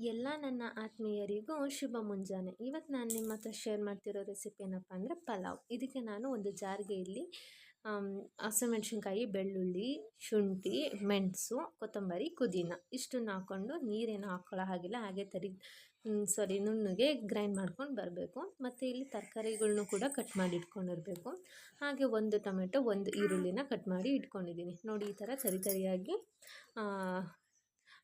ಎಲ್ಲ ನನ್ನ ಆತ್ಮೀಯರಿಗೂ ಶುಭ ಮುಂಜಾನೆ. ಇವತ್ತು ನಾನು ನಿಮ್ಮ ಹತ್ರ ಶೇರ್ ಮಾಡ್ತಿರೋ ರೆಸಿಪಿ ಏನಪ್ಪ ಅಂದರೆ ಪಲಾವ್. ಇದಕ್ಕೆ ನಾನು ಒಂದು ಜಾರ್ಗೆ ಇಲ್ಲಿ ಹಸಿಮೆಣ್ಸಿನ್ಕಾಯಿ, ಬೆಳ್ಳುಳ್ಳಿ, ಶುಂಠಿ, ಮೆಣಸು, ಕೊತ್ತಂಬರಿ, ಪುದೀನ ಇಷ್ಟನ್ನು ಹಾಕ್ಕೊಂಡು ನೀರೇನು ಹಾಕ್ಕೊಳ್ಳೋ ಹಾಗಿಲ್ಲ, ಹಾಗೆ ನುಣ್ಣಗೆ ಗ್ರೈಂಡ್ ಮಾಡ್ಕೊಂಡು ಬರಬೇಕು. ಮತ್ತು ಇಲ್ಲಿ ತರಕಾರಿಗಳ್ನೂ ಕೂಡ ಕಟ್ ಮಾಡಿ ಇಟ್ಕೊಂಡಿರಬೇಕು. ಹಾಗೆ ಒಂದು ಟೊಮೆಟೊ, ಒಂದು ಈರುಳ್ಳಿನ ಕಟ್ ಮಾಡಿ ಇಟ್ಕೊಂಡಿದ್ದೀನಿ. ನೋಡಿ, ಈ ಥರ ತರಿಯಾಗಿ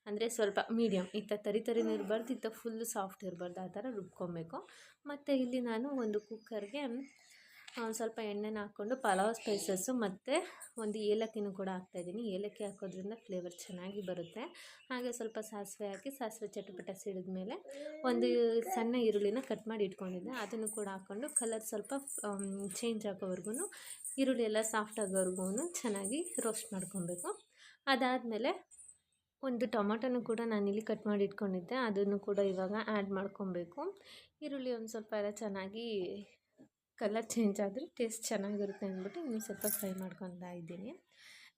ಅಂದರೆ ಸ್ವಲ್ಪ ಮೀಡಿಯಮ್, ಈ ತರಿನೂ ಇರಬಾರ್ದು, ಫುಲ್ಲು ಸಾಫ್ಟ್ ಇರಬಾರ್ದು, ಆ ಥರ ರುಬ್ಕೊಬೇಕು. ಮತ್ತು ಇಲ್ಲಿ ನಾನು ಒಂದು ಕುಕ್ಕರ್ಗೆ ಸ್ವಲ್ಪ ಎಣ್ಣೆನ ಹಾಕ್ಕೊಂಡು ಪಲಾವ್ ಸ್ಪೈಸಸ್ಸು ಮತ್ತು ಒಂದು ಏಲಕ್ಕಿನೂ ಕೂಡ ಹಾಕ್ತಾಯಿದ್ದೀನಿ. ಏಲಕ್ಕಿ ಹಾಕೋದ್ರಿಂದ ಫ್ಲೇವರ್ ಚೆನ್ನಾಗಿ ಬರುತ್ತೆ. ಹಾಗೆ ಸ್ವಲ್ಪ ಸಾಸಿವೆ ಹಾಕಿ, ಸಾಸಿವೆ ಚಟಪಟ ಸಿಡಿದ್ಮೇಲೆ ಒಂದು ಸಣ್ಣ ಈರುಳ್ಳಿನ ಕಟ್ ಮಾಡಿ ಇಟ್ಕೊಂಡಿದ್ದೆ, ಅದನ್ನು ಕೂಡ ಹಾಕ್ಕೊಂಡು ಕಲರ್ ಸ್ವಲ್ಪ ಚೇಂಜ್ ಆಗೋವರೆಗೂ, ಈರುಳ್ಳಿ ಎಲ್ಲ ಸಾಫ್ಟ್ ಆಗೋವರೆಗೂ ಚೆನ್ನಾಗಿ ರೋಸ್ಟ್ ಮಾಡ್ಕೊಬೇಕು. ಅದಾದಮೇಲೆ ಒಂದು ಟೊಮೊಟೊನೂ ಕೂಡ ನಾನಿಲ್ಲಿ ಕಟ್ ಮಾಡಿ ಇಟ್ಕೊಂಡಿದ್ದೆ, ಅದನ್ನು ಕೂಡ ಇವಾಗ ಆ್ಯಡ್ ಮಾಡ್ಕೊಬೇಕು. ಈರುಳ್ಳಿ ಒಂದು ಸ್ವಲ್ಪ ಎಲ್ಲ ಚೆನ್ನಾಗಿ ಕಲರ್ ಚೇಂಜ್ ಆದರೆ ಟೇಸ್ಟ್ ಚೆನ್ನಾಗಿರುತ್ತೆ ಅಂದ್ಬಿಟ್ಟು ಇನ್ನೂ ಸ್ವಲ್ಪ ಫ್ರೈ ಮಾಡ್ಕೊತಾ ಇದ್ದೀನಿ.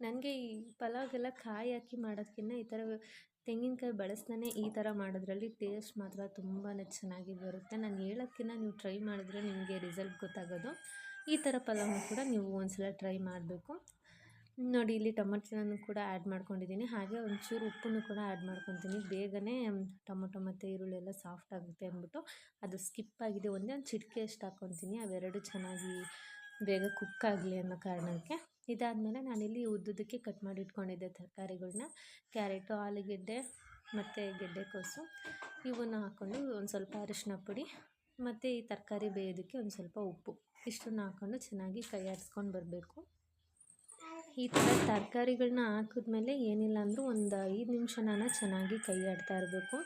ನನಗೆ ಈ ಪಲಾವ್ಗೆಲ್ಲ ಕಾಯಿ ಹಾಕಿ ಮಾಡೋದಕ್ಕಿಂತ ಈ ಥರ ತೆಂಗಿನಕಾಯಿ ಬಳಸ್ದೇ ಈ ಥರ ಮಾಡೋದ್ರಲ್ಲಿ ಟೇಸ್ಟ್ ಮಾತ್ರ ತುಂಬಾ ಚೆನ್ನಾಗಿ ಬರುತ್ತೆ. ನಾನು ಹೇಳೋಕ್ಕಿಂತ ನೀವು ಟ್ರೈ ಮಾಡಿದ್ರೆ ನಿಮಗೆ ರಿಸಲ್ಟ್ ಗೊತ್ತಾಗೋದು. ಈ ಥರ ಪಲಾವ್ನ ಕೂಡ ನೀವು ಒಂದ್ಸಲ ಟ್ರೈ ಮಾಡಬೇಕು. ನೋಡಿ, ಇಲ್ಲಿ ಟೊಮೊಟೊನೂ ಕೂಡ ಆ್ಯಡ್ ಮಾಡ್ಕೊಂಡಿದ್ದೀನಿ. ಹಾಗೆ ಒಂಚೂರು ಉಪ್ಪನ್ನು ಕೂಡ ಆ್ಯಡ್ ಮಾಡ್ಕೊತೀನಿ. ಬೇಗನೆ ಟೊಮೊಟೊ ಮತ್ತು ಈರುಳ್ಳಿ ಎಲ್ಲ ಸಾಫ್ಟ್ ಆಗುತ್ತೆ ಅಂದ್ಬಿಟ್ಟು ಅದು ಸ್ಕಿಪ್ ಆಗಿದೆ. ಒಂದೇ ಒಂದು ಚಿಟಿಕೆ ಅಷ್ಟು ಹಾಕ್ಕೊತೀನಿ, ಅವೆರಡು ಚೆನ್ನಾಗಿ ಬೇಗ ಕುಕ್ ಆಗಲಿ ಅನ್ನೋ ಕಾರಣಕ್ಕೆ. ಇದಾದಮೇಲೆ ನಾನಿಲ್ಲಿ ಉದ್ದುದಕ್ಕೆ ಕಟ್ ಮಾಡಿ ಇಟ್ಕೊಂಡಿದ್ದೆ ತರಕಾರಿಗಳನ್ನ, ಕ್ಯಾರೆಟು, ಆಲೂಗೆಡ್ಡೆ ಮತ್ತು ಗೆಡ್ಡೆಕೋಸು ಇವನ್ನು ಹಾಕ್ಕೊಂಡು ಒಂದು ಸ್ವಲ್ಪ ಅರಿಶಿನ ಪುಡಿ ಮತ್ತು ಈ ತರಕಾರಿ ಬೇಯೋದಕ್ಕೆ ಒಂದು ಸ್ವಲ್ಪ ಉಪ್ಪು ಇಷ್ಟನ್ನು ಹಾಕ್ಕೊಂಡು ಚೆನ್ನಾಗಿ ಕೈ ಆಡಿಸ್ಕೊಂಡು ಬರಬೇಕು. ಈ ಥರ ತರಕಾರಿಗಳನ್ನ ಹಾಕಿದ್ಮೇಲೆ ಏನಿಲ್ಲ ಅಂದರೂ ಒಂದು 5 ನಿಮಿಷ ನಾನು ಚೆನ್ನಾಗಿ ಕೈ ಆಡ್ತಾ ಇರಬೇಕು.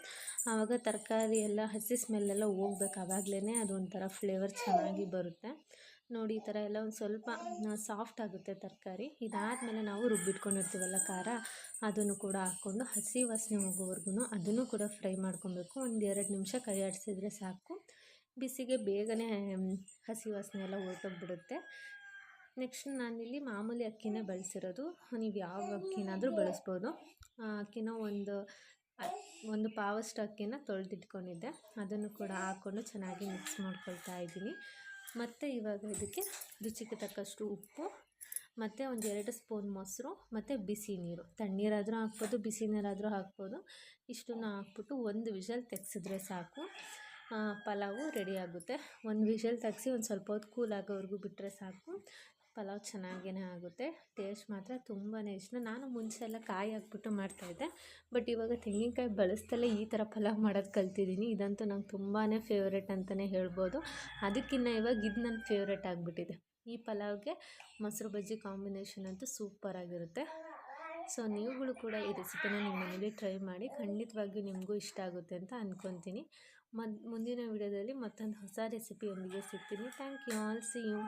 ಆವಾಗ ತರಕಾರಿ ಎಲ್ಲ ಹಸಿ ಸ್ಮೆಲ್ಲೆಲ್ಲ ಹೋಗ್ಬೇಕು, ಆವಾಗಲೇ ಅದು ಒಂಥರ ಫ್ಲೇವರ್ ಚೆನ್ನಾಗಿ ಬರುತ್ತೆ. ನೋಡಿ, ಈ ಥರ ಎಲ್ಲ ಒಂದು ಸ್ವಲ್ಪ ಸಾಫ್ಟ್ ಆಗುತ್ತೆ ತರಕಾರಿ. ಇದಾದಮೇಲೆ ನಾವು ರುಬ್ಬಿಟ್ಕೊಂಡಿರ್ತೀವಲ್ಲ ಖಾರ, ಅದನ್ನು ಕೂಡ ಹಾಕ್ಕೊಂಡು ಹಸಿ ವಾಸನೆ ಹೋಗೋವರೆಗೂ ಅದನ್ನು ಕೂಡ ಫ್ರೈ ಮಾಡ್ಕೊಬೇಕು. ಒಂದು 2 ನಿಮಿಷ ಕೈ ಆಡಿಸಿದ್ರೆ ಸಾಕು, ಬಿಸಿಗೆ ಬೇಗನೆ ಹಸಿ ವಾಸನೆ ಎಲ್ಲ ಹೊರಟೋಗ್ಬಿಡುತ್ತೆ. ನೆಕ್ಸ್ಟ್ ನಾನಿಲ್ಲಿ ಮಾಮೂಲಿ ಅಕ್ಕಿನೇ ಬಳಸಿರೋದು, ನೀವು ಯಾವ ಅಕ್ಕಿನಾದರೂ ಬಳಸ್ಬೋದು. ಅಕ್ಕಿನ ಒಂದು ಪಾವಷ್ಟು ಅಕ್ಕಿನ ತೊಳೆದಿಟ್ಕೊಂಡಿದ್ದೆ, ಅದನ್ನು ಕೂಡ ಹಾಕ್ಕೊಂಡು ಚೆನ್ನಾಗಿ ಮಿಕ್ಸ್ ಮಾಡ್ಕೊಳ್ತಾ ಇದ್ದೀನಿ. ಮತ್ತು ಇವಾಗ ಇದಕ್ಕೆ ರುಚಿಗೆ ತಕ್ಕಷ್ಟು ಉಪ್ಪು ಮತ್ತು ಒಂದು 2 ಸ್ಪೂನ್ ಮೊಸರು ಮತ್ತು ಬಿಸಿ ನೀರು, ತಣ್ಣೀರಾದರೂ ಹಾಕ್ಬೋದು, ಬಿಸಿ ನೀರಾದರೂ ಹಾಕ್ಬೋದು. ಇಷ್ಟನ್ನು ಹಾಕ್ಬಿಟ್ಟು ಒಂದು ವಿಷಲ್ ತೆಗೆಸಿದ್ರೆ ಸಾಕು, ಪಲಾವು ರೆಡಿ ಆಗುತ್ತೆ. ಒಂದು ವಿಷಲ್ ತೆಗೆಸಿ ಒಂದು ಸ್ವಲ್ಪ ಹೊತ್ತು ಕೂಲ್ ಆಗೋವರೆಗೂ ಬಿಟ್ಟರೆ ಸಾಕು, ಪಲಾವ್ ಚೆನ್ನಾಗೇ ಆಗುತ್ತೆ. ಟೇಸ್ಟ್ ಮಾತ್ರ ತುಂಬಾ ಇಷ್ಟ. ನಾನು ಮುಂಚೆ ಎಲ್ಲ ಕಾಯಿ ಹಾಕ್ಬಿಟ್ಟು ಮಾಡ್ತಾಯಿದ್ದೆ, ಬಟ್ ಇವಾಗ ತೆಂಗಿನಕಾಯಿ ಬಳಸ್ದಲ್ಲೇ ಈ ಥರ ಪಲಾವ್ ಮಾಡೋದು ಕಲ್ತಿದ್ದೀನಿ. ಇದಂತೂ ನಂಗೆ ತುಂಬಾ ಫೇವ್ರೇಟ್ ಅಂತಲೇ ಹೇಳ್ಬೋದು. ಅದಕ್ಕಿಂತ ಇವಾಗ ಇದು ನನ್ನ ಫೇವ್ರೇಟ್ ಆಗಿಬಿಟ್ಟಿದೆ. ಈ ಪಲಾವ್ಗೆ ಮೊಸರು ಬಜ್ಜಿ ಕಾಂಬಿನೇಷನ್ ಅಂತೂ ಸೂಪರಾಗಿರುತ್ತೆ. ಸೊ ನೀವುಗಳು ಕೂಡ ಈ ರೆಸಿಪಿನ ನಿಮ್ಮ ಮನೇಲಿ ಟ್ರೈ ಮಾಡಿ, ಖಂಡಿತವಾಗಿಯೂ ನಿಮಗೂ ಇಷ್ಟ ಆಗುತ್ತೆ ಅಂತ ಅಂದ್ಕೊತೀನಿ. ಮುಂದಿನ ವಿಡಿಯೋದಲ್ಲಿ ಮತ್ತೊಂದು ಹೊಸ ರೆಸಿಪಿಯೊಂದಿಗೆ ಸಿಗ್ತೀನಿ. Thank you all, see you.